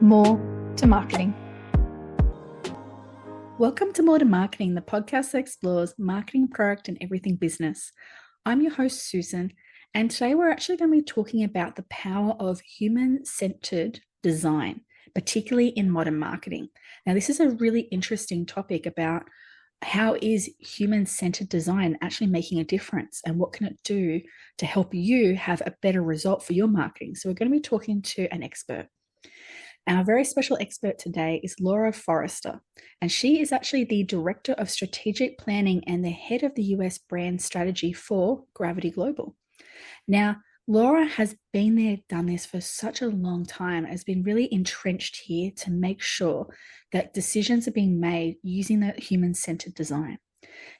More to Marketing. Welcome to More to Marketing, the podcast that explores marketing, product, and everything business. I'm your host, Susan, and today we're actually going to be talking about the power of human-centered design, particularly in modern marketing. Now, this is a really interesting topic about how is human-centered design actually making a difference and what can it do to help you have a better result for your marketing. So we're going to be talking to an expert. Our very special expert today is Laura Forrester, and she is actually the Director of Strategic Planning and the head of the US brand strategy for Gravity Global. Now, Laura has been there, done this for such a long time, has been really entrenched here to make sure that decisions are being made using that human-centered design.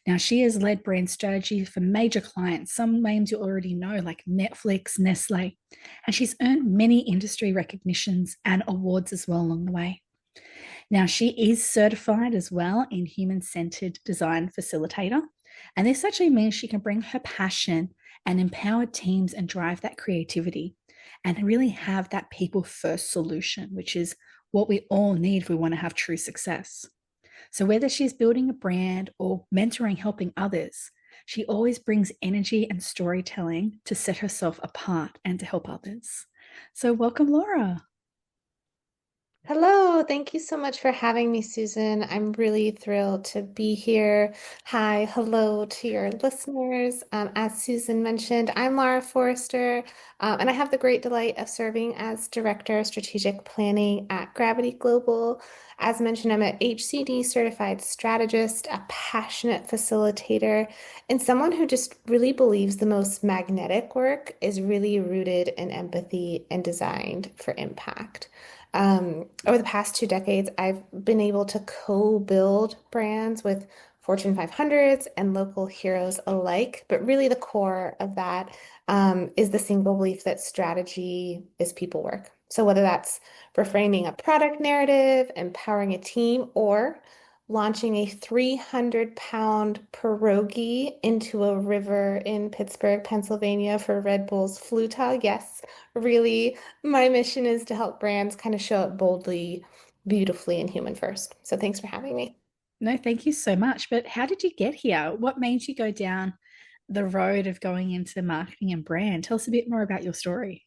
Now, she has led brand strategy for major clients, some names you already know, like Netflix, Nestle, and she's earned many industry recognitions and awards as well along the way. Now, she is certified as well in human-centered design facilitator, and this actually means she can bring her passion and empower teams and drive that creativity and really have that people-first solution, which is what we all need if we want to have true success. So whether she's building a brand or mentoring, helping others, she always brings energy and storytelling to set herself apart and to help others. So welcome, Laura. Hello, thank you so much for having me, Susan. I'm really thrilled to be here. Hi, hello to your listeners. As Susan mentioned, I'm Laura Forrester, and I have the great delight of serving as Director of Strategic Planning at Gravity Global. As mentioned, I'm an HCD certified strategist, a passionate facilitator, and someone who just really believes the most magnetic work is really rooted in empathy and designed for impact. Over the past 2 decades, I've been able to co-build brands with Fortune 500s and local heroes alike. But really, the core of that is the single belief that strategy is people work. So whether that's reframing a product narrative, empowering a team, or launching a 300-pound pierogi into a river in Pittsburgh, Pennsylvania for Red Bull's Flutah, yes, really, my mission is to help brands kind of show up boldly, beautifully, and human first. So thanks for having me. No, thank you so much. But how did you get here? What made you go down the road of going into marketing and brand? Tell us a bit more about your story.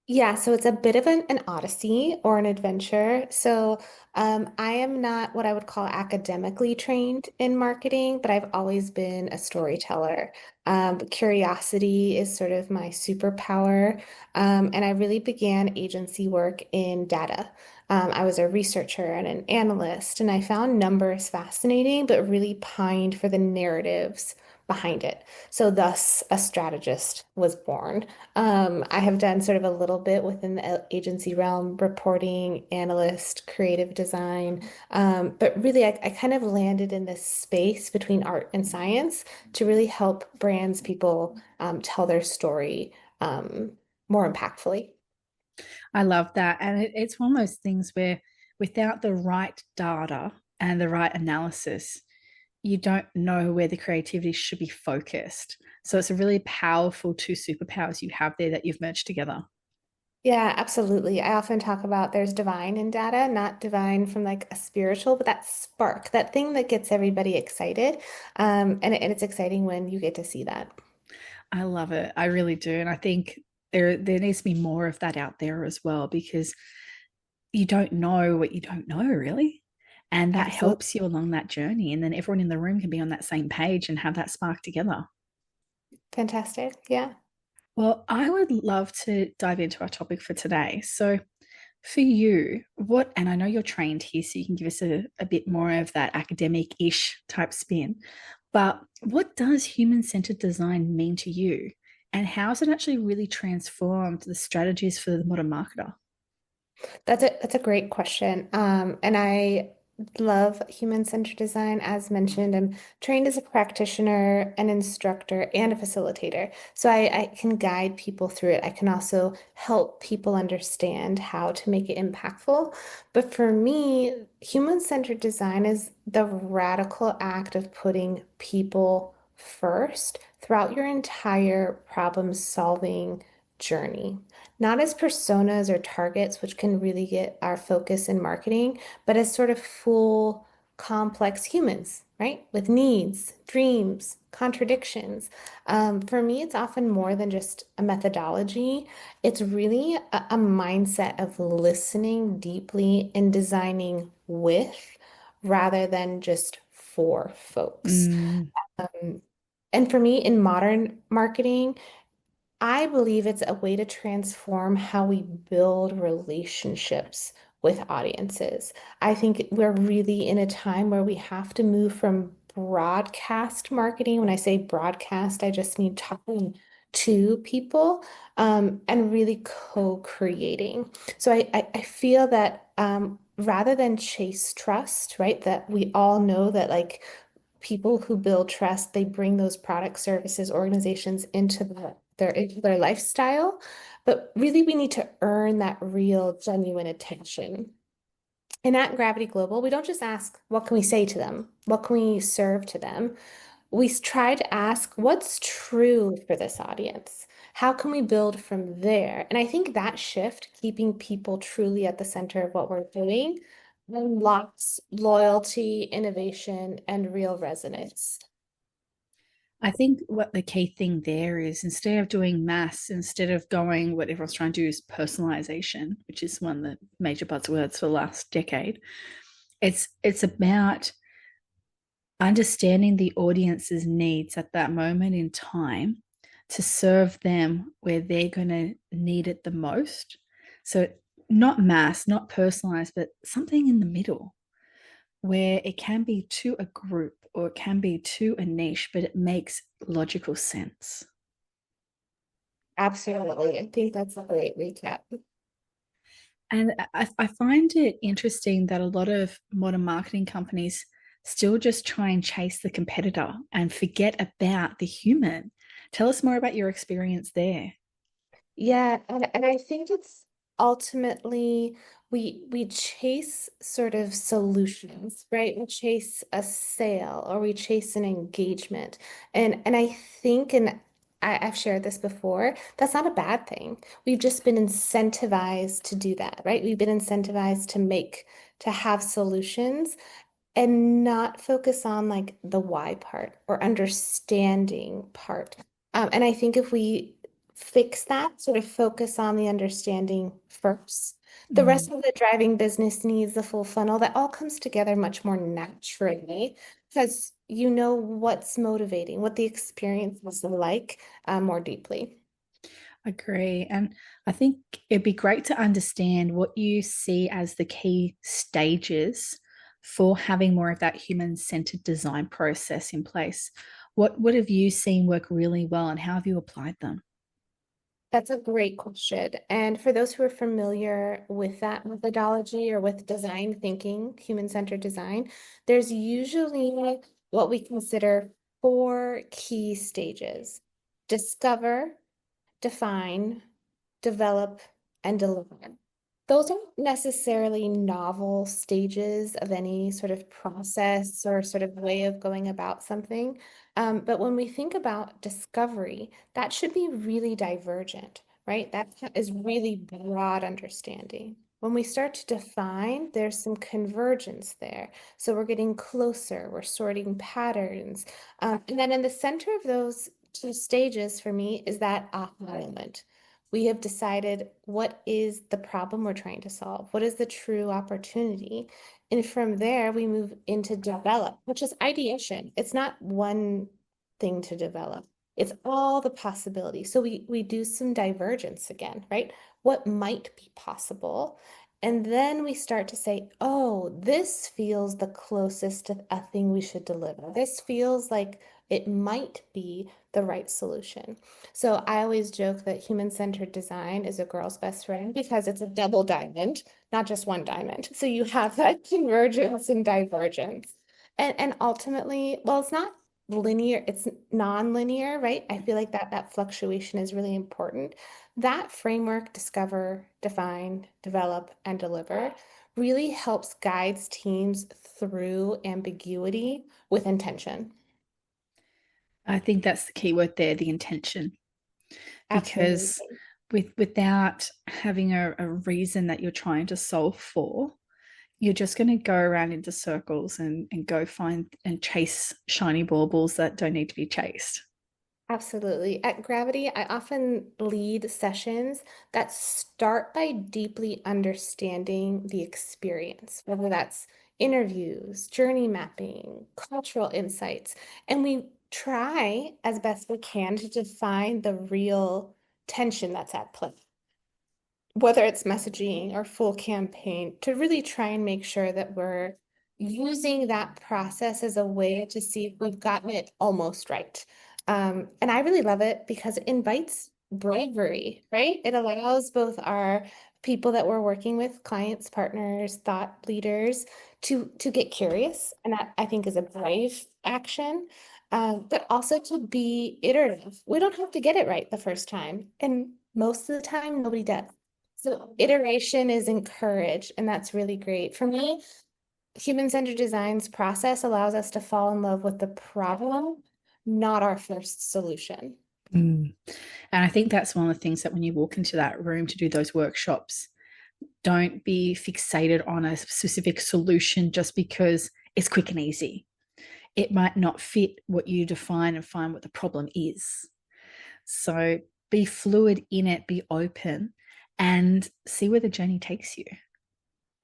Yeah, so it's a bit of an odyssey or an adventure. So I am not what I would call academically trained in marketing, but I've always been a storyteller. Curiosity is sort of my superpower. And I really began agency work in data. I was a researcher and an analyst, and I found numbers fascinating, but really pined for the narratives behind it. So thus, a strategist was born. I have done sort of a little bit within the agency realm, reporting, analyst, creative design. But really, I kind of landed in this space between art and science to really help brands, people tell their story more impactfully. I love that. And it's one of those things where without the right data and the right analysis, you don't know where the creativity should be focused. So it's a really powerful two superpowers you have there that you've merged together. Yeah, absolutely. I often talk about there's divine in data, not divine from like a spiritual, but that spark, that thing that gets everybody excited. And it's exciting when you get to see that. I love it. I really do. And I think there needs to be more of that out there as well because you don't know what you don't know really. And that Absolutely. helps you along that journey. And then everyone in the room can be on that same page and have that spark together. Fantastic. Yeah. Well, I would love to dive into our topic for today. So, for you, what, and I know you're trained here, so you can give us a bit more of that academic ish type spin, but what does human centered design mean to you? And how has it actually really transformed the strategies for the modern marketer? That's a great question. And I love human-centered design. As mentioned, I'm trained as a practitioner, an instructor, and a facilitator. So I can guide people through it. I can also help people understand how to make it impactful. But for me, human-centered design is the radical act of putting people first throughout your entire problem-solving journey, not as personas or targets, which can really get our focus in marketing, but as sort of full, complex humans, right? With needs, dreams, contradictions. For me, it's often more than just a methodology. It's really a mindset of listening deeply and designing with rather than just for folks. Mm, Um, and for me, in modern marketing, I believe it's a way to transform how we build relationships with audiences. I think we're really in a time where we have to move from broadcast marketing. When I say broadcast, I just mean talking to people and really co-creating. So I feel that rather than chase trust, right, that we all know that like people who build trust, they bring those product services organizations into their lifestyle. But really, we need to earn that real, genuine attention. And at Gravity Global, we don't just ask, what can we say to them? What can we serve to them? We try to ask, what's true for this audience? How can we build from there? And I think that shift, keeping people truly at the center of what we're doing, unlocks loyalty, innovation, and real resonance. I think what the key thing there is instead of doing mass, instead of going, what everyone's trying to do is personalization, which is one of the major buzzwords for the last decade. It's about understanding the audience's needs at that moment in time to serve them where they're going to need it the most. So, not mass, not personalized, but something in the middle where it can be to a group or it can be to a niche, but it makes logical sense. Absolutely. I think that's a great recap. And I find it interesting that a lot of modern marketing companies still just try and chase the competitor and forget about the human. Tell us more about your experience there. Yeah, and I think it's ultimately we chase sort of solutions, right? We chase a sale or we chase an engagement. And I think and I've shared this before, that's not a bad thing. We've just been incentivized to do that, right? We've been incentivized to have solutions and not focus on like the why part or understanding part. And I think if we fix that, sort of focus on the understanding first, the Mm, rest of the driving business needs, the full funnel, that all comes together much more naturally because you know what's motivating, what the experience was like more deeply. agree. And I think it'd be great to understand what you see as the key stages for having more of that human centered design process in place. What have you seen work really well and how have you applied them? That's a great question. And for those who are familiar with that methodology or with design thinking, human-centered design, there's usually what we consider four key stages: discover, define, develop, and deliver. Those aren't necessarily novel stages of any sort of process or sort of way of going about something. But when we think about discovery, that should be really divergent, right? That is really broad understanding. When we start to define, there's some convergence there. So we're getting closer, we're sorting patterns. And then in the center of those two stages for me is that aha moment. We have decided what is the problem we're trying to solve, what is the true opportunity. And from there, we move into develop, which is ideation. It's not one thing to develop, it's all the possibilities. So we do some divergence again, right? What might be possible? And then we start to say, oh, this feels the closest to a thing we should deliver. This feels like it might be the right solution. So I always joke that human-centered design is a girl's best friend because it's a double diamond, not just one diamond. So you have that convergence and divergence. And ultimately, well, it's not linear, it's non-linear, right? I feel like that fluctuation is really important. That framework, discover, define, develop, and deliver, really helps guides teams through ambiguity with intention. I think that's the key word there, the intention, because Absolutely. without having a reason that you're trying to solve for, you're just going to go around into circles and go find and chase shiny baubles that don't need to be chased. Absolutely. At Gravity, I often lead sessions that start by deeply understanding the experience, whether that's interviews, journey mapping, cultural insights. And we try as best we can to define the real tension that's at play, whether it's messaging or full campaign, to really try and make sure that we're using that process as a way to see if we've gotten it almost right. And I really love it because it invites bravery, right? It allows both our people that we're working with, clients, partners, thought leaders, to get curious, and that I think is a brave action. But also to be iterative. We don't have to get it right the first time, and most of the time, nobody does. So iteration is encouraged, and that's really great. For me, human-centered design's process allows us to fall in love with the problem, not our first solution. Mm. And I think that's one of the things that when you walk into that room to do those workshops, don't be fixated on a specific solution just because it's quick and easy. It might not fit what you define and find what the problem is. So be fluid in it, be open, and see where the journey takes you.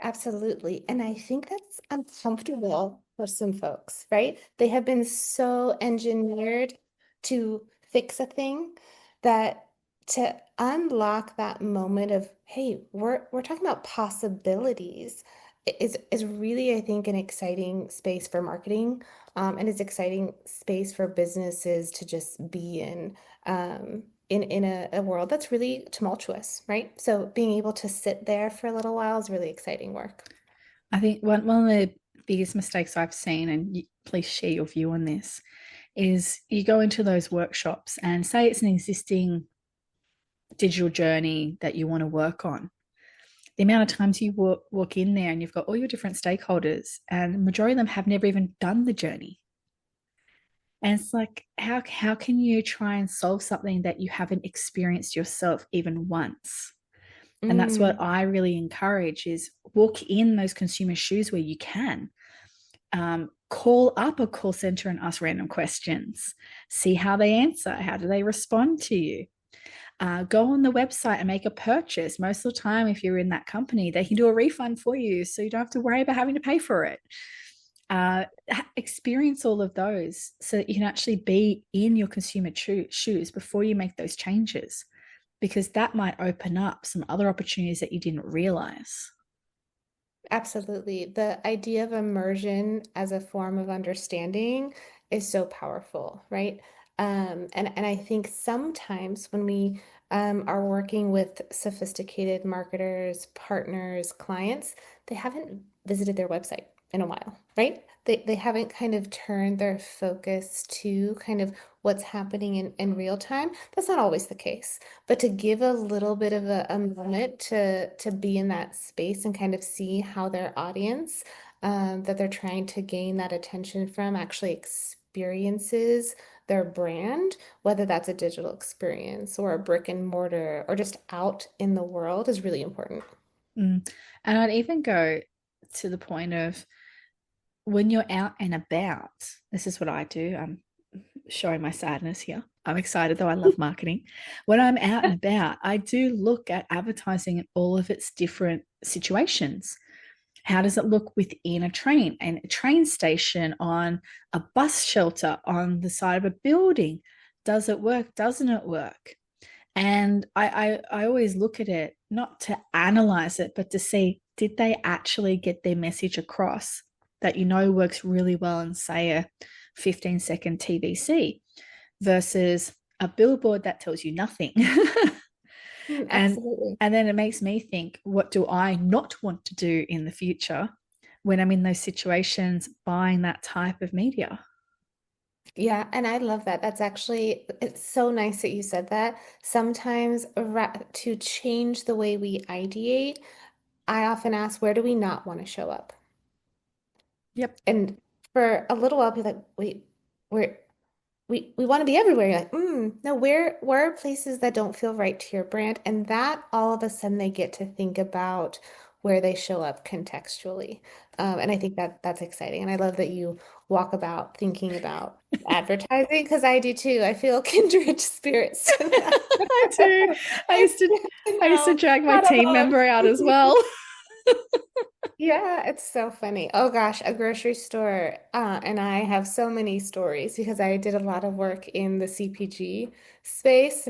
Absolutely. And I think that's uncomfortable for some folks, right? They have been so engineered to fix a thing that to unlock that moment of, hey, we're talking about possibilities is really, I think, an exciting space for marketing, and it's exciting space for businesses to just be in. In a world that's really tumultuous, right? So being able to sit there for a little while is really exciting work. I think one of the biggest mistakes I've seen, and please share your view on this, is you go into those workshops and say it's an existing digital journey that you want to work on. The amount of times you walk in there and you've got all your different stakeholders, and the majority of them have never even done the journey. And it's like, how can you try and solve something that you haven't experienced yourself even once? And that's what Mm, I really encourage is walk in those consumer shoes where you can. Call up a call center and ask random questions. See how they answer. How do they respond to you? Go on the website and make a purchase. Most of the time, if you're in that company, they can do a refund for you, so you don't have to worry about having to pay for it. Uh, Experience all of those so that you can actually be in your consumer shoes before you make those changes, because that might open up some other opportunities that you didn't realize. absolutely. The idea of immersion as a form of understanding is so powerful, right? And I think sometimes when we are working with sophisticated marketers, partners, clients, they haven't visited their website in a while, right? They haven't kind of turned their focus to kind of what's happening in real time. That's not always the case. But to give a little bit of a moment to be in that space and kind of see how their audience that they're trying to gain that attention from actually experiences their brand, whether that's a digital experience or a brick and mortar or just out in the world, is really important. Mm. And I'd even go to the point of when you're out and about, this is what I do. I'm showing my sadness here. I'm excited though. I love marketing. When I'm out and about, I do look at advertising in all of its different situations. How does it look within a train and a train station, on a bus shelter, on the side of a building? Does it work? Doesn't it work? And I always look at it not to analyze it, but to see, did they actually get their message across that works really well in, say, a 15-second TVC versus a billboard that tells you nothing. Mm, and absolutely. and then it makes me think, what do I not want to do in the future when I'm in those situations buying that type of media? Yeah, and I love that. That's actually, it's so nice that you said that. Sometimes to change the way we ideate, I often ask, where do we not want to show up? Yep. And for a little while, I'll be like, wait, where? we want to be everywhere. You're like, no, where are places that don't feel right to your brand? And that all of a sudden they get to think about where they show up contextually. And I think that that's exciting. And I love that you walk about thinking about advertising because I do too. I feel kindred spirits to that. I do. I used to You I used to know, drag my not team alone. member out as well. Yeah, it's so funny. Oh gosh, a grocery store. And I have so many stories because I did a lot of work in the CPG space.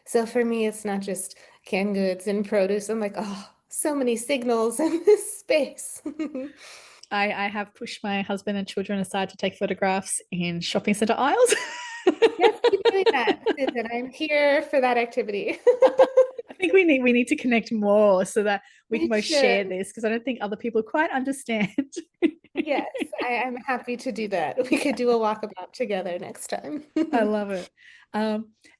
So for me, it's not just canned goods and produce. I'm like, oh, so many signals in this space. I have pushed my husband and children aside to take photographs in shopping center aisles. Yes, keep doing that, Susan. I'm here for that activity. I think we need to connect more so that we can We both share should. this because I don't think other people quite understand. Yes, I am happy to do that. We could do a walkabout together next time. I love it.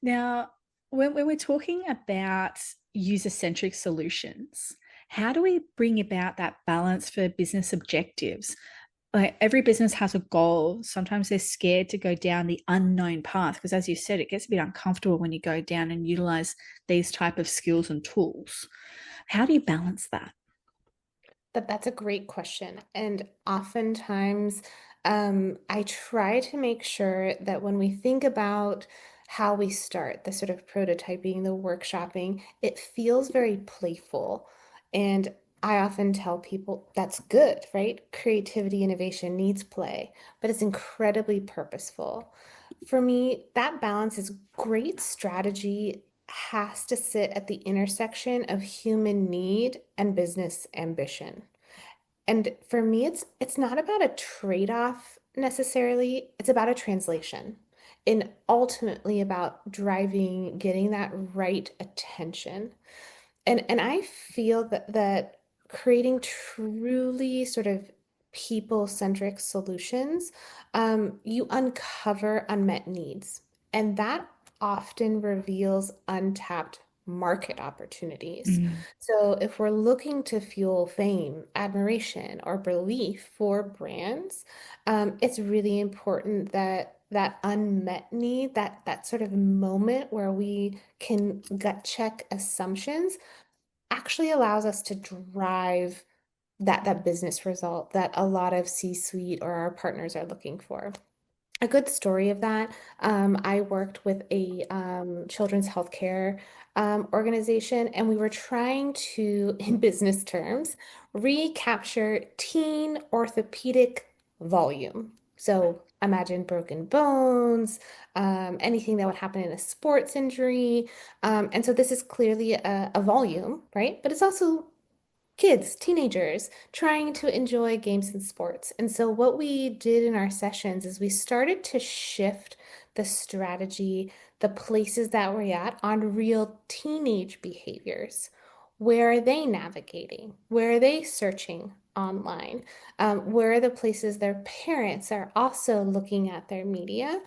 Now, when we're talking about user-centric solutions, how do we bring about that balance for business objectives? Like every business has a goal. Sometimes they're scared to go down the unknown path because, as you said, it gets a bit uncomfortable when you go down and utilize these type of skills and tools. How do you balance that? That's a great question. And oftentimes, I try to make sure that when we think about how we start the sort of prototyping, the workshopping, it feels very playful. And I often tell people that's good, right? Creativity, innovation needs play, but it's incredibly purposeful. For me, that balance is great strategy has to sit at the intersection of human need and business ambition. And for me, it's not about a trade-off necessarily. It's about a translation and ultimately about driving, getting that right attention. And I feel that creating truly sort of people-centric solutions, you uncover unmet needs, and that often reveals untapped market opportunities. Mm, So if we're looking to fuel fame, admiration, or belief for brands, it's really important that that unmet need, that sort of moment where we can gut check assumptions actually allows us to drive that business result that a lot of C-suite or our partners are looking for. A good story of that, I worked with a children's healthcare organization, and we were trying to, in business terms, recapture teen orthopedic volume. So imagine broken bones, anything that would happen in a sports injury. And so this is clearly a volume, right? But it's also kids, teenagers trying to enjoy games and sports. And so, what we did in our sessions is we started to shift the strategy, the places that we're at on real teenage behaviors. Where are they navigating? Where are they searching online? Where are the places their parents are also looking at their media?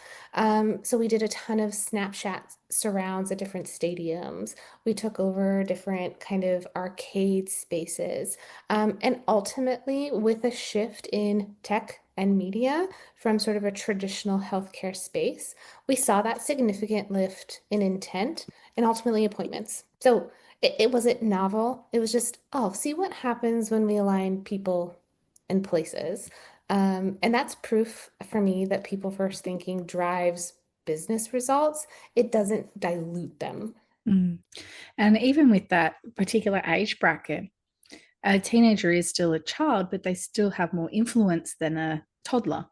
So we did a ton of Snapchat surrounds at different stadiums. We took over different kind of arcade spaces. And ultimately, with a shift in tech and media from sort of a traditional healthcare space, we saw that significant lift in intent and ultimately appointments. So it wasn't novel. It was just, oh, see what happens when we align people and places. And that's proof for me that people first thinking drives business results. It doesn't dilute them. mm. And even with that particular age bracket, a teenager is still a child, but they still have more influence than a toddler.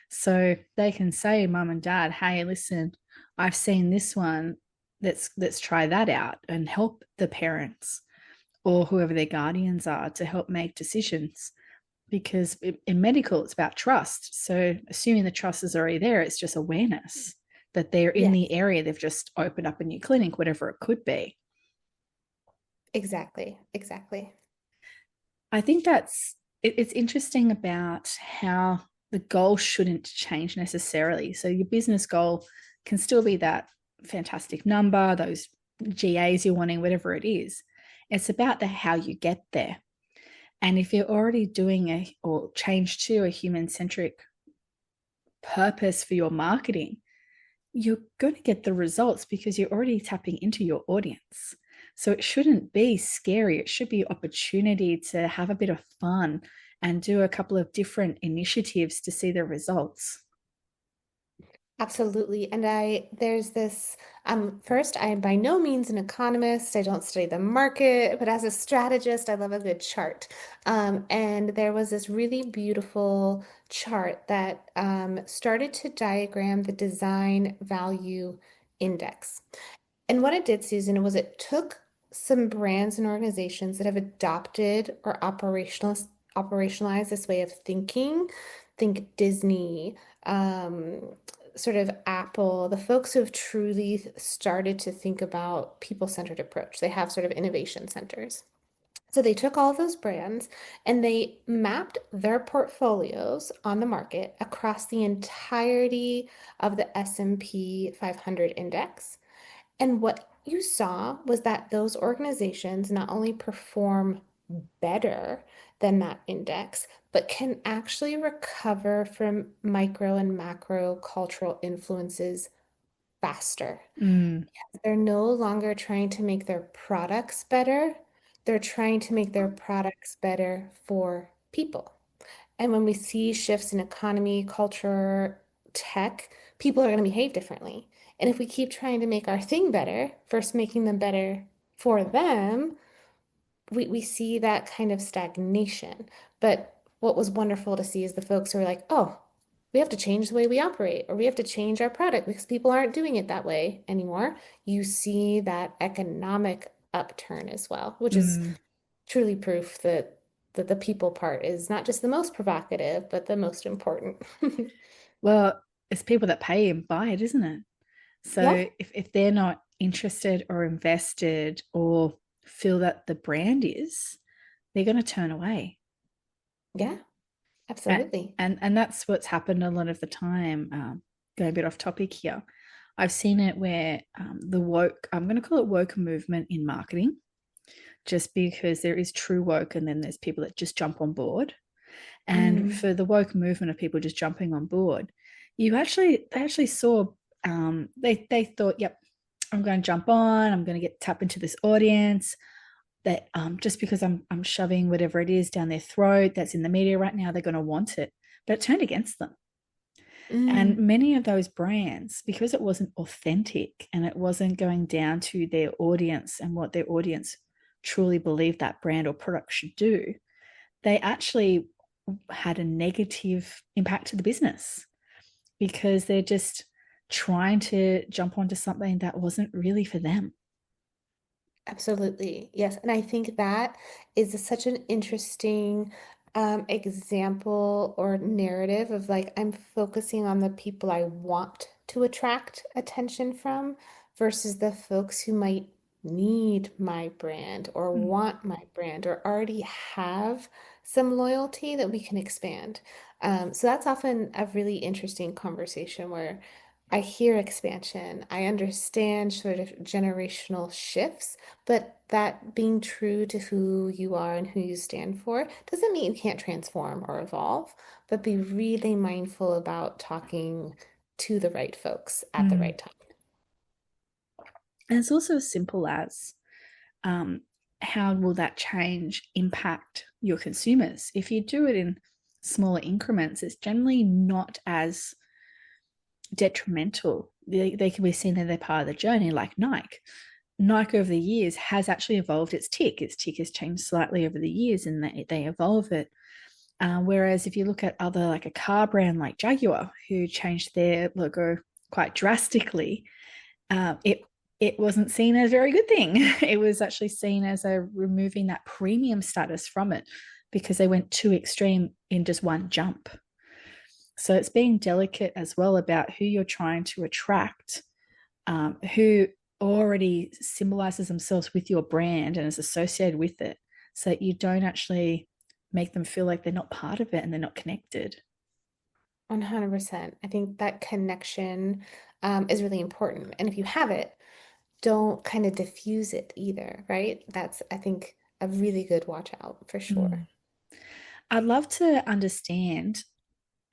So they can say, Mum and Dad, hey, listen, I've seen this one. Let's try that out and help the parents or whoever their guardians are to help make decisions. Because in medical, it's about trust. So assuming the trust is already there, it's just awareness that they're in Yes, the area. They've just opened up a new clinic, whatever it could be. exactly. Exactly. I think it's interesting about how the goal shouldn't change necessarily. So your business goal can still be that fantastic number, those GAs you're wanting, whatever it is. It's about the how you get there. And if you're already doing a or change to a human centric purpose for your marketing, you're going to get the results because you're already tapping into your audience. So it shouldn't be scary. It should be an opportunity to have a bit of fun and do a couple of different initiatives to see the results. Absolutely. And there's this, first, I am by no means an economist. I don't study the market, but as a strategist, I love a good chart. And there was this really beautiful chart that started to diagram the design value index. And what it did, Susan, was it took some brands and organizations that have adopted or operationalized this way of thinking. Think Disney, um, sort of Apple, the folks who have truly started to think about people-centered approach. They have sort of innovation centers. So they took all of those brands and they mapped their portfolios on the market across the entirety of the S&P 500 index. And what you saw was that those organizations not only perform better than that index, but can actually recover from micro and macro cultural influences faster. Mm, They're no longer trying to make their products better, they're trying to make their products better for people. And when we see shifts in economy, culture, tech, people are going to behave differently. And if we keep trying to make our thing better versus making them better for them, we see that kind of stagnation. But what was wonderful to see is the folks who are like, oh, we have to change the way we operate, or we have to change our product because people aren't doing it that way anymore. You see that economic upturn as well, which is mm. truly proof that the people part is not just the most provocative, but the most important. Well, it's people that pay and buy it, isn't it? Yeah, So if they're not interested or invested or feel that the brand is, they're going to turn away. yeah, And, absolutely. and that's what's happened a lot of the time. Going a bit off topic here, I've seen it where the woke, I'm going to call it woke movement in marketing, just because there is true woke and then there's people that just jump on board. And Mm, for the woke movement of people just jumping on board, they actually saw, they thought, yep, I'm going to jump on, I'm going to get tap into this audience. That just because I'm shoving whatever it is down their throat that's in the media right now, they're going to want it. But it turned against them. And mm, many of those brands, because it wasn't authentic and it wasn't going down to their audience and what their audience truly believed that brand or product should do, they actually had a negative impact to the business because they're just trying to jump onto something that wasn't really for them. absolutely. Yes. And I think that is such an interesting example or narrative of like, I'm focusing on the people I want to attract attention from versus the folks who might need my brand or Mm. want my brand or already have some loyalty that we can expand. So that's often a really interesting conversation where I hear expansion, I understand sort of generational shifts, but that being true to who you are and who you stand for doesn't mean you can't transform or evolve, but be really mindful about talking to the right folks at the Mm. right time. And it's also as simple as um, how will that change impact your consumers? If you do it in smaller increments, it's generally not as detrimental. They can be seen that they're part of the journey, like Nike. Nike over the years has actually evolved its tick. Its tick has changed slightly over the years and they evolve it. Whereas if you look at other, like a car brand like Jaguar, who changed their logo quite drastically, it wasn't seen as a very good thing. It was actually seen as a removing that premium status from it because they went too extreme in just one jump. So it's being delicate as well about who you're trying to attract, who already symbolizes themselves with your brand and is associated with it, so that you don't actually make them feel like they're not part of it and they're not connected. 100%. I think that connection is really important. And if you have it, don't kind of diffuse it either, right? That's, I think, a really good watch out for sure. Mm. I'd love to understand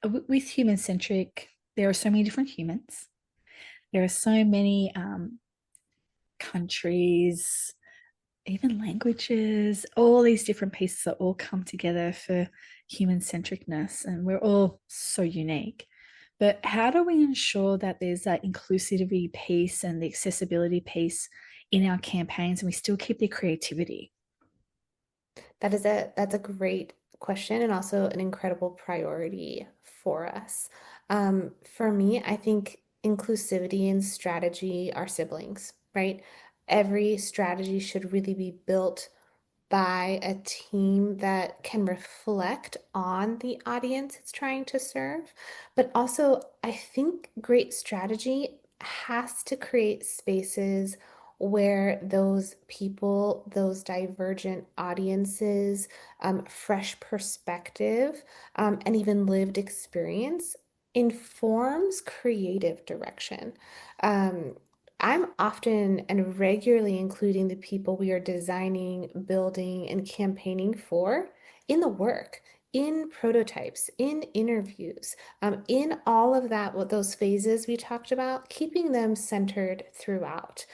with human centric, there are so many different humans. There are so many countries, even languages, all these different pieces that all come together for human centricness, and we're all so unique. But how do we ensure that there's that inclusivity piece and the accessibility piece in our campaigns and we still keep the creativity? That's a great question and also an incredible priority for us. For me, I think inclusivity and strategy are siblings, right? Every strategy should really be built by a team that can reflect on the audience it's trying to serve. But also, I think great strategy has to create spaces where those people, those divergent audiences, fresh perspective, and even lived experience informs creative direction. Um, I'm often and regularly including the people we are designing, building, and campaigning for in the work, in prototypes, in interviews, in all of that, what those phases we talked about, keeping them centered throughout.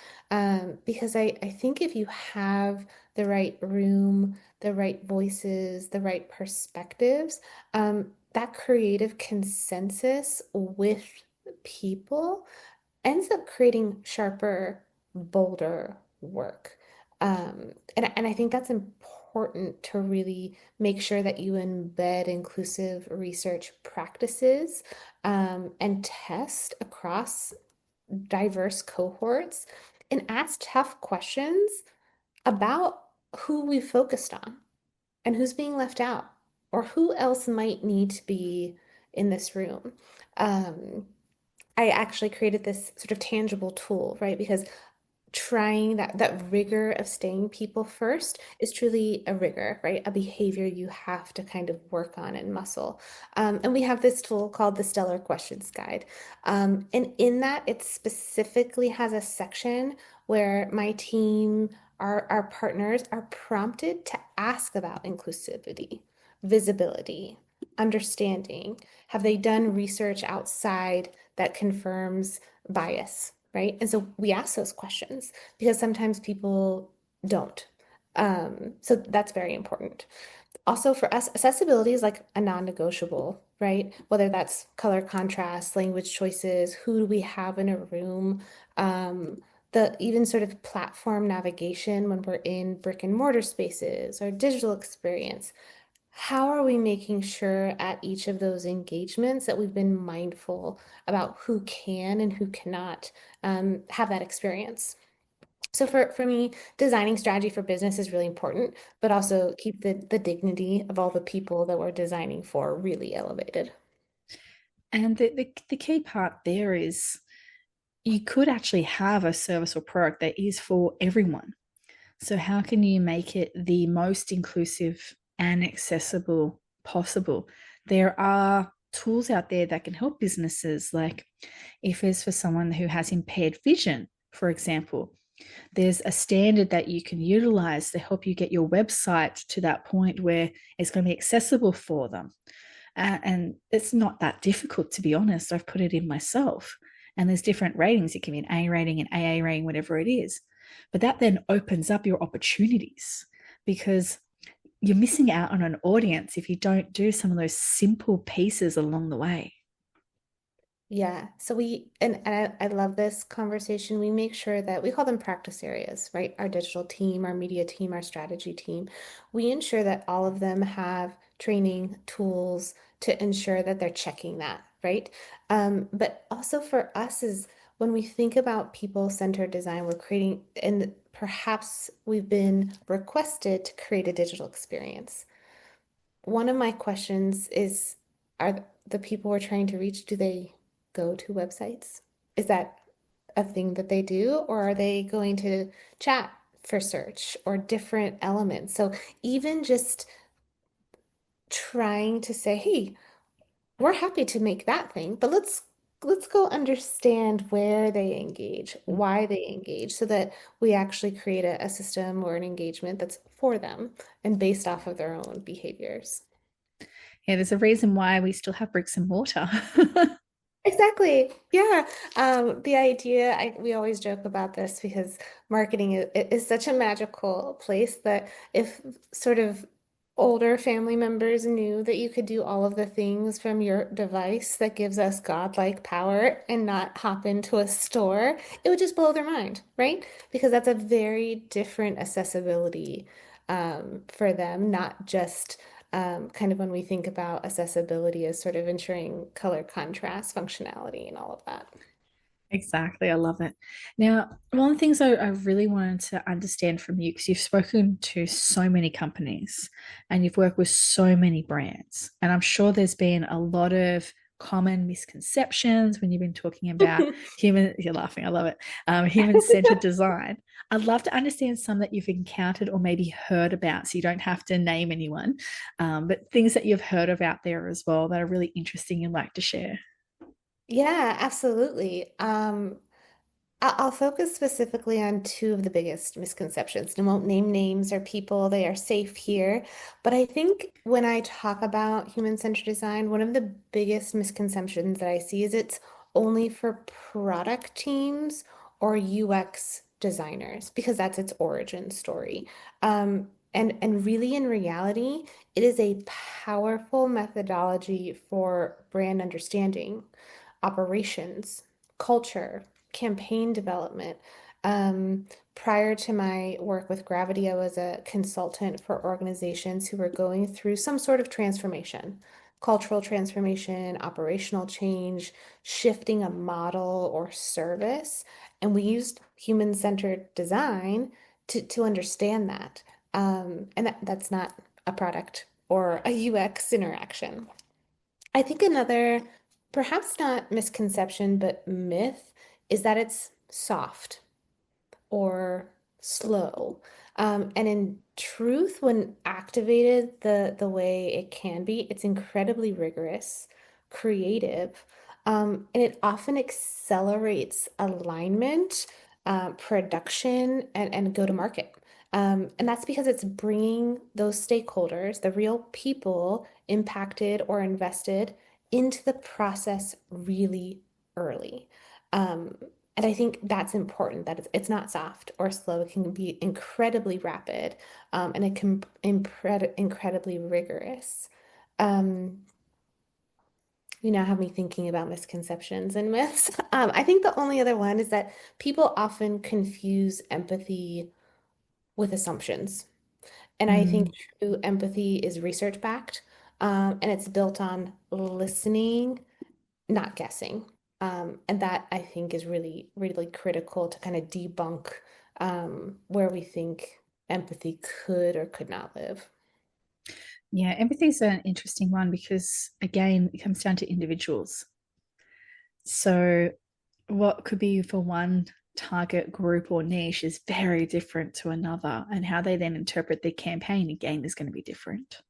Because I think if you have the right room, the right voices, the right perspectives, that creative consensus with people ends up creating sharper, bolder work. And I think that's important to really make sure that you embed inclusive research practices and test across diverse cohorts and ask tough questions about who we focused on and who's being left out or who else might need to be in this room. Um, I actually created this sort of tangible tool, right? Because trying that rigor of staying people first is truly a rigor, right? A behavior you have to kind of work on and muscle. And we have this tool called the Stellar Questions Guide. And in that, it specifically has a section where my team, our partners, are prompted to ask about inclusivity, visibility, understanding. Have they done research outside that confirms bias, right? And so we ask those questions because sometimes people don't. So that's very important. Also, for us, accessibility is like a non-negotiable, right? Whether that's color contrast, language choices, who do we have in a room, the even sort of platform navigation when we're in brick and mortar spaces or digital experience. How are we making sure at each of those engagements that we've been mindful about who can and who cannot have that experience? So for me, designing strategy for business is really important, but also keep the dignity of all the people that we're designing for really elevated. And the key part there is you could actually have a service or product that is for everyone. So, how can you make it the most inclusive and accessible possible? There are tools out there that can help businesses, like if it's for someone who has impaired vision, for example, there's a standard that you can utilize to help you get your website to that point where it's going to be accessible for them. And it's not that difficult, to be honest. I've put it in myself. And there's different ratings. It can be an A rating, an AA rating, whatever it is. But that then opens up your opportunities because you're missing out on an audience if you don't do some of those simple pieces along the way. Yeah, so I love this conversation. We make sure that we call them practice areas, right? Our digital team, our media team, our strategy team. We ensure that all of them have training tools to ensure that they're checking that, right? But also for us is when we think about people-centered design, we're creating, and perhaps we've been requested to create a digital experience. One of my questions is, are the people we're trying to reach, do they go to websites? Is that a thing that they do, or are they going to chat for search or different elements? So even just trying to say, hey, we're happy to make that thing, but let's go understand where they engage, why they engage, so that we actually create a system or an engagement that's for them and based off of their own behaviors. Yeah, there's a reason why we still have bricks and mortar. Exactly. Yeah. The idea, we always joke about this because marketing is such a magical place that if sort of older family members knew that you could do all of the things from your device that gives us godlike power and not hop into a store, it would just blow their mind, right? Because that's a very different accessibility for them, not just kind of when we think about accessibility as sort of ensuring color contrast, functionality, and all of that. Exactly. I love it. Now, one of the things I really wanted to understand from you, because you've spoken to so many companies and you've worked with so many brands, and I'm sure there's been a lot of common misconceptions when you've been talking about you're laughing, I love it, human-centered design. I'd love to understand some that you've encountered or maybe heard about, so you don't have to name anyone, but things that you've heard of out there as well that are really interesting you'd like to share. Yeah, absolutely. I'll focus specifically on two of the biggest misconceptions. I won't name names or people, they are safe here. But I think when I talk about human-centered design, one of the biggest misconceptions that I see is it's only for product teams or UX designers, because that's its origin story. And really, in reality, it is a powerful methodology for brand understanding, operations, culture, campaign development. Um, Prior to my work with Gravity, I was a consultant for organizations who were going through some sort of transformation, cultural transformation, operational change, shifting a model or service. And we used human-centered design to understand that. That's not a product or a UX interaction. I think another, perhaps not misconception, but myth is that it's soft or slow. And in truth, when activated the way it can be, it's incredibly rigorous, creative, and it often accelerates alignment, production, and go to market. And that's because it's bringing those stakeholders, the real people impacted or invested, into the process really early. Um, and I think that's important that it's not soft or slow. It can be incredibly rapid, and it can incredibly rigorous. Um, you now have me thinking about misconceptions and myths. I think the only other one is that people often confuse empathy with assumptions. And I think Mm. true empathy is research backed, and it's built on listening, not guessing. And that I think is really, really critical to kind of debunk where we think empathy could or could not live. Yeah, empathy is an interesting one because, again, it comes down to individuals. So, what could be for one target group or niche is very different to another, and how they then interpret their campaign again is going to be different.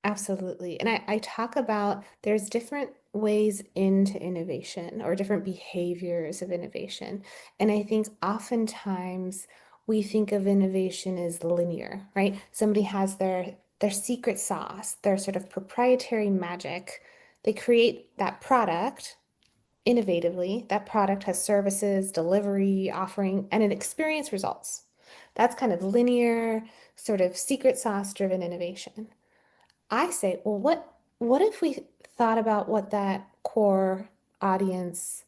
Absolutely. And I talk about there's different ways into innovation or different behaviors of innovation. And I think oftentimes we think of innovation as linear, right? Somebody has their secret sauce, their sort of proprietary magic. They create that product innovatively. That product has services, delivery, offering, and an experience results. That's kind of linear, sort of secret sauce driven innovation. I say, well, what if we thought about what that core audience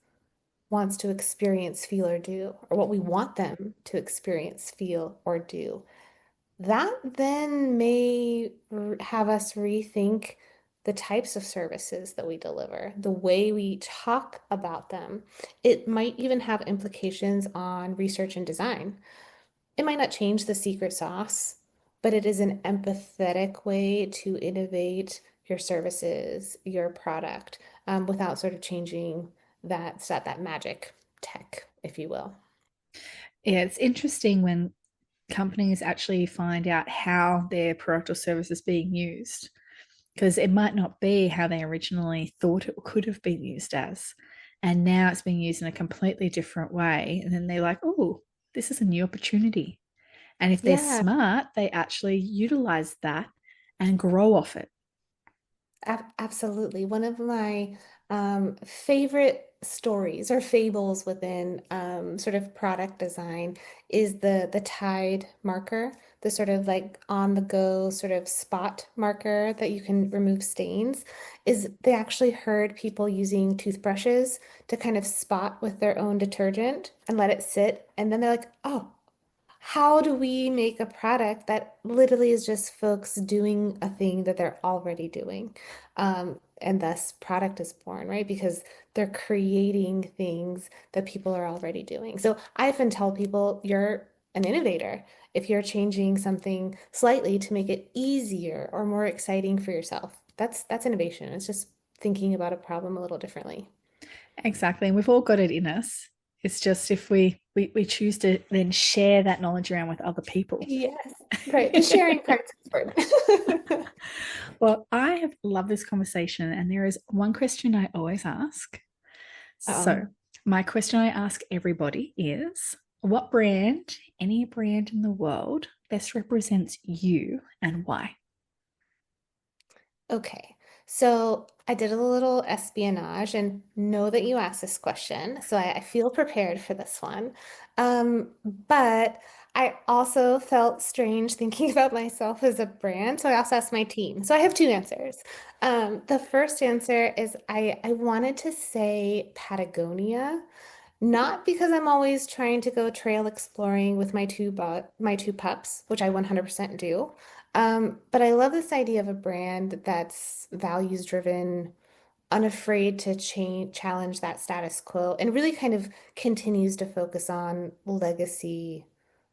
wants to experience, feel, or do, or what we want them to experience, feel, or do? That then may have us rethink the types of services that we deliver, the way we talk about them. It might even have implications on research and design. It might not change the secret sauce, but it is an empathetic way to innovate your services, your product, without sort of changing that magic tech, if you will. Yeah, it's interesting when companies actually find out how their product or service is being used, because it might not be how they originally thought it could have been used as. And now it's being used in a completely different way. And then they're like, oh, this is a new opportunity. And if they're Yeah, smart, they actually utilize that and grow off it. absolutely. One of my Favorite stories or fables within sort of product design is the Tide marker, the sort of like on the go sort of spot marker that you can remove stains. Is they actually heard people using toothbrushes to kind of spot with their own detergent and let it sit, and then they're like, oh, how do we make a product that literally is just folks doing a thing that they're already doing? And thus product is born, right? Because they're creating things that people are already doing. So I often tell people you're an innovator if you're changing something slightly to make it easier or more exciting for yourself. That's innovation. It's just thinking about a problem a little differently. Exactly. And we've all got it in us. It's just if we choose to then share that knowledge around with other people. Yes, right. The sharing part's important. Well, I have loved this conversation, and there is one question I always ask. So, Um, my question I ask everybody is, what brand, any brand in the world, best represents you and why? Okay, so I did a little espionage and know that you asked this question, so I feel prepared for this one. But I also felt strange thinking about myself as a brand, so I also asked my team. So I have two answers. The first answer is I wanted to say Patagonia. Not because I'm always trying to go trail exploring with my two pups, which I 100% do. But I love this idea of a brand that's values driven, unafraid to challenge that status quo, and really kind of continues to focus on legacy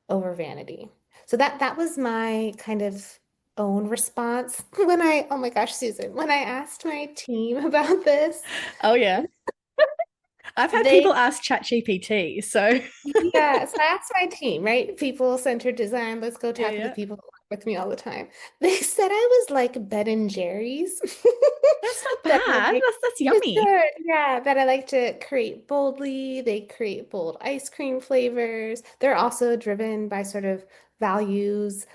over vanity. So that was my kind of own response when oh my gosh, Susan, when I asked my team about this, Oh, yeah. I've had they people ask ChatGPT. So, yeah, so I asked my team, right? People-centered design. Let's go yeah, talk to the yeah. people who work with me all the time. They said I was like Ben and Jerry's. That's not That I bad. like That's yummy. yeah, that I like to create boldly. They create bold ice cream flavors. They're also driven by sort of values.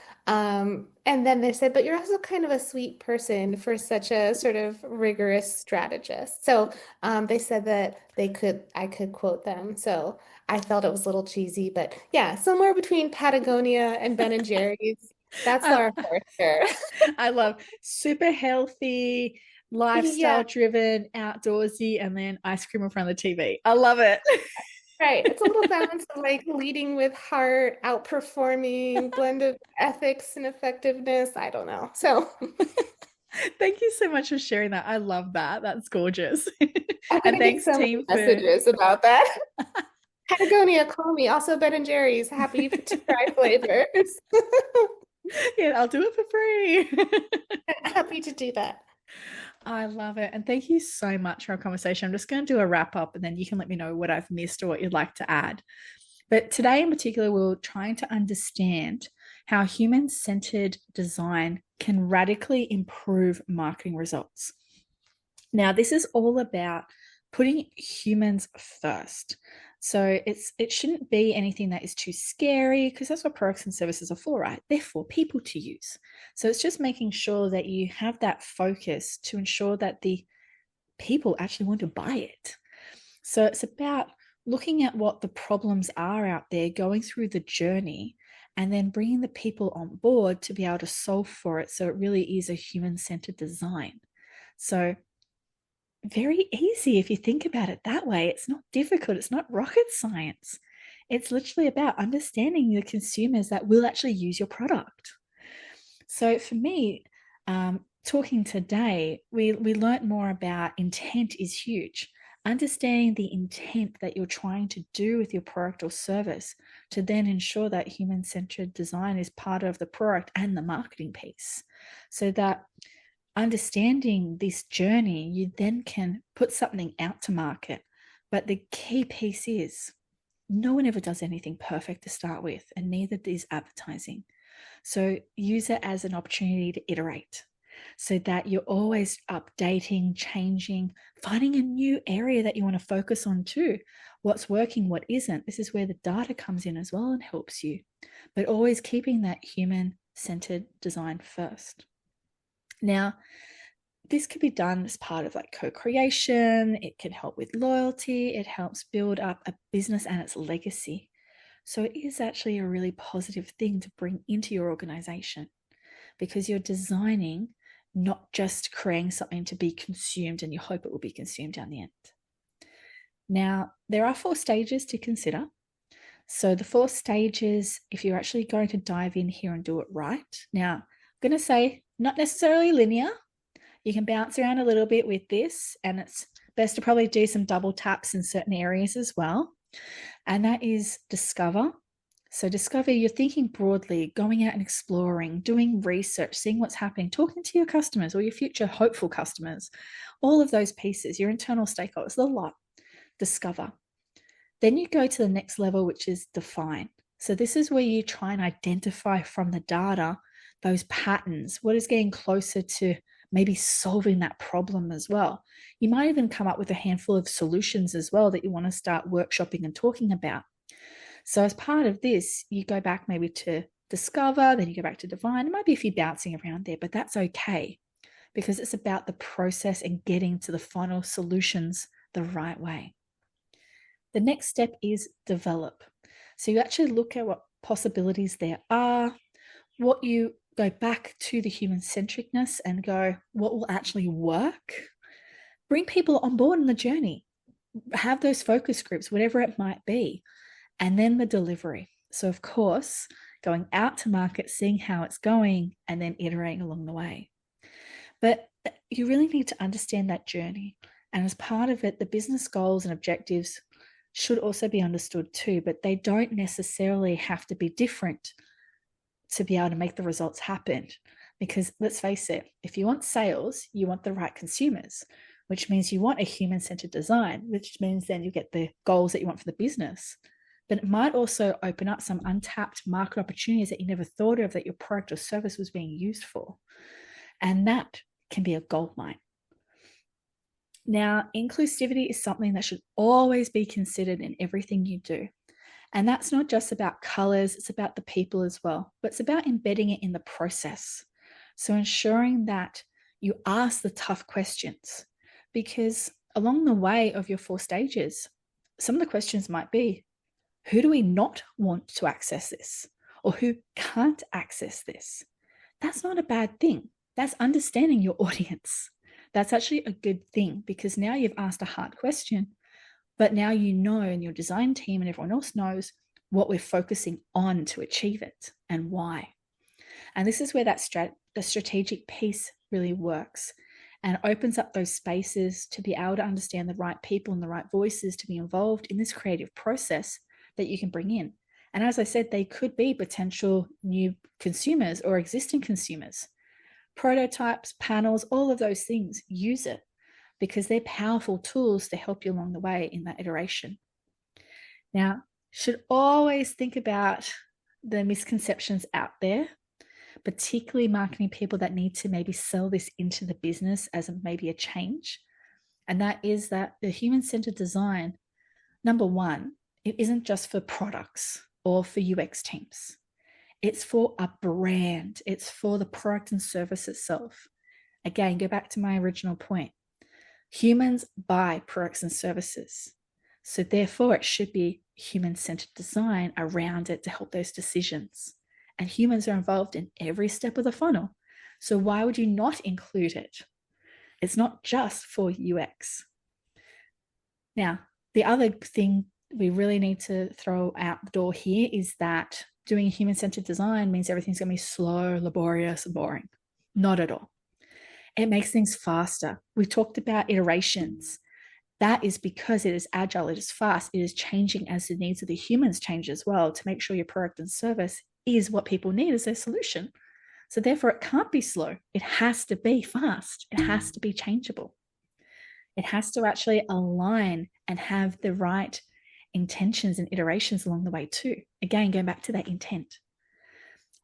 And then they said, but you're also kind of a sweet person for such a sort of rigorous strategist. So they said that I could quote them. So I felt it was a little cheesy, but yeah, somewhere between Patagonia and Ben and Jerry's. That's I, Laura Forrester. I love super healthy, lifestyle Yeah, driven, outdoorsy, and then ice cream in front of the TV. I love it. right. It's a little balance of like leading with heart, outperforming, blend of ethics and effectiveness. I don't know. So Thank you so much for sharing that. I love that. That's gorgeous. I'm And gonna get thanks, so many team, for messages about that. Patagonia, call me. Also Ben and Jerry's. Happy to try flavors. yeah, I'll do it for free. Happy to do that. I love it. And thank you so much for our conversation. I'm just going to do a wrap up and then you can let me know what I've missed or what you'd like to add. But today, in particular, we're trying to understand how human centered design can radically improve marketing results. Now, this is all about putting humans first. So it shouldn't be anything that is too scary because that's what products and services are for, right? They're for people to use. So it's just making sure that you have that focus to ensure that the people actually want to buy it. So it's about looking at what the problems are out there, going through the journey, and then bringing the people on board to be able to solve for it. So it really is a human centered design. So very easy if you think about it that way. It's not difficult, it's not rocket science. It's literally about understanding the consumers that will actually use your product. So for me, talking today, we learned more about intent is huge. Understanding the intent that you're trying to do with your product or service to then ensure that human centered design is part of the product and the marketing piece. So that understanding this journey, you then can put something out to market. But the key piece is no one ever does anything perfect to start with, and neither is advertising. So use it as an opportunity to iterate so that you're always updating, changing, finding a new area that you want to focus on too. What's working, what isn't. This is where the data comes in as well and helps you, but always keeping that human centered design first. Now, this could be done as part of like co-creation. It can help with loyalty. It helps build up a business and its legacy. So it is actually a really positive thing to bring into your organization because you're designing, not just creating something to be consumed and you hope it will be consumed down the end. Now, there are 4 stages to consider. So the 4 stages, if you're actually going to dive in here and do it right. Now, I'm going to say not necessarily linear. You can bounce around a little bit with this, and it's best to probably do some double taps in certain areas as well. And that is discover. So discover, you're thinking broadly, going out and exploring, doing research, seeing what's happening, talking to your customers or your future hopeful customers, all of those pieces, your internal stakeholders, the lot. Discover. Then you go to the next level, which is define. So this is where you try and identify from the data those patterns, what is getting closer to maybe solving that problem as well. You might even come up with a handful of solutions as well that you want to start workshopping and talking about. So as part of this, you go back maybe to discover, then you go back to define. It might be a few bouncing around there, but that's okay because it's about the process and getting to the final solutions the right way. The next step is develop. So you actually look at what possibilities there are, what you go back to the human centricness and go, what will actually work? Bring people on board in the journey, have those focus groups, whatever it might be, and then the delivery. So, of course, going out to market, seeing how it's going, and then iterating along the way. But you really need to understand that journey. And as part of it, the business goals and objectives should also be understood too, but they don't necessarily have to be different to be able to make the results happen. Because let's face it, if you want sales, you want the right consumers, which means you want a human-centered design, which means then you get the goals that you want for the business. But it might also open up some untapped market opportunities that you never thought of that your product or service was being used for. And that can be a gold mine. Now, inclusivity is something that should always be considered in everything you do. And that's not just about colors, it's about the people as well, but it's about embedding it in the process. So ensuring that you ask the tough questions, because along the way of your 4 stages, some of the questions might be, who do we not want to access this? Or who can't access this? That's not a bad thing. That's understanding your audience. That's actually a good thing because now you've asked a hard question, but now you know, and your design team and everyone else knows what we're focusing on to achieve it and why. And this is where the strategic piece really works and opens up those spaces to be able to understand the right people and the right voices to be involved in this creative process that you can bring in. And as I said, they could be potential new consumers or existing consumers. Prototypes, panels, all of those things, use it because they're powerful tools to help you along the way in that iteration. Now, should always think about the misconceptions out there, particularly marketing people that need to maybe sell this into the business as maybe a change. And that is that the human-centered design, number one, it isn't just for products or for UX teams. It's for a brand. It's for the product and service itself. Again, go back to my original point. Humans buy products and services. So therefore, it should be human-centered design around it to help those decisions. And humans are involved in every step of the funnel. So why would you not include it? It's not just for UX. Now, the other thing we really need to throw out the door here is that doing human-centered design means everything's going to be slow, laborious, and boring. Not at all. It makes things faster. We talked about iterations. That is because it is agile, it is fast, it is changing as the needs of the humans change as well to make sure your product and service is what people need as their solution. So therefore, it can't be slow. It has to be fast. It has to be changeable. It has to actually align and have the right intentions and iterations along the way too. Again, going back to that intent.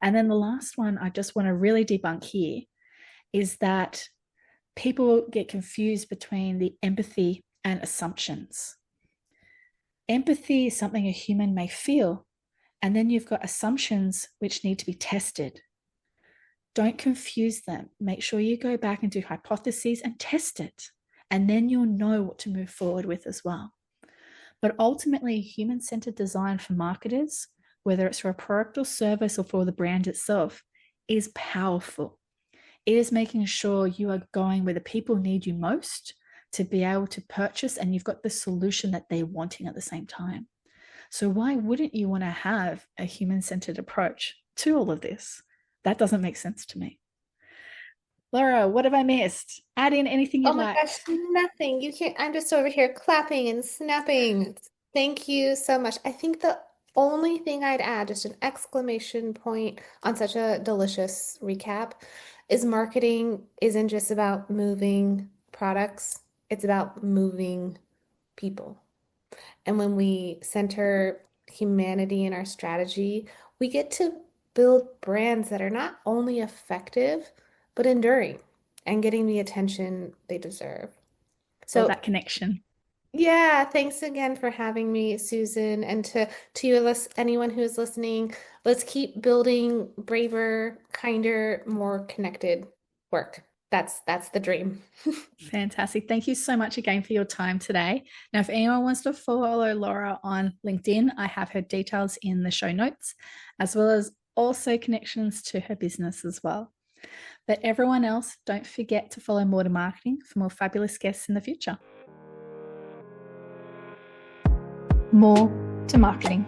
And then the last one I just want to really debunk here is that people get confused between the empathy and assumptions. Empathy is something a human may feel, and then you've got assumptions which need to be tested. Don't confuse them. Make sure you go back and do hypotheses and test it. And then you'll know what to move forward with as well. But ultimately, human centered design for marketers, whether it's for a product or service or for the brand itself, is powerful. It is making sure you are going where the people need you most to be able to purchase, and you've got the solution that they're wanting at the same time. So, why wouldn't you want to have a human centered approach to all of this? That doesn't make sense to me. Laura, what have I missed? Add in anything Oh you'd my like. gosh, nothing. You can't, I'm just over here clapping and snapping. Thank you so much. I think the only thing I'd add, just an exclamation point on such a delicious recap, is marketing isn't just about moving products, it's about moving people. And when we center humanity in our strategy, we get to build brands that are not only effective, but enduring and getting the attention they deserve. Love So, that connection. yeah, thanks again for having me, Susan. And to you, anyone who is listening, let's keep building braver, kinder, more connected work. That's the dream. Fantastic. Thank you so much again for your time today. Now, if anyone wants to follow Laura on LinkedIn, I have her details in the show notes, as well as also connections to her business as well. But everyone else, don't forget to follow More to Marketing for more fabulous guests in the future. More to Marketing.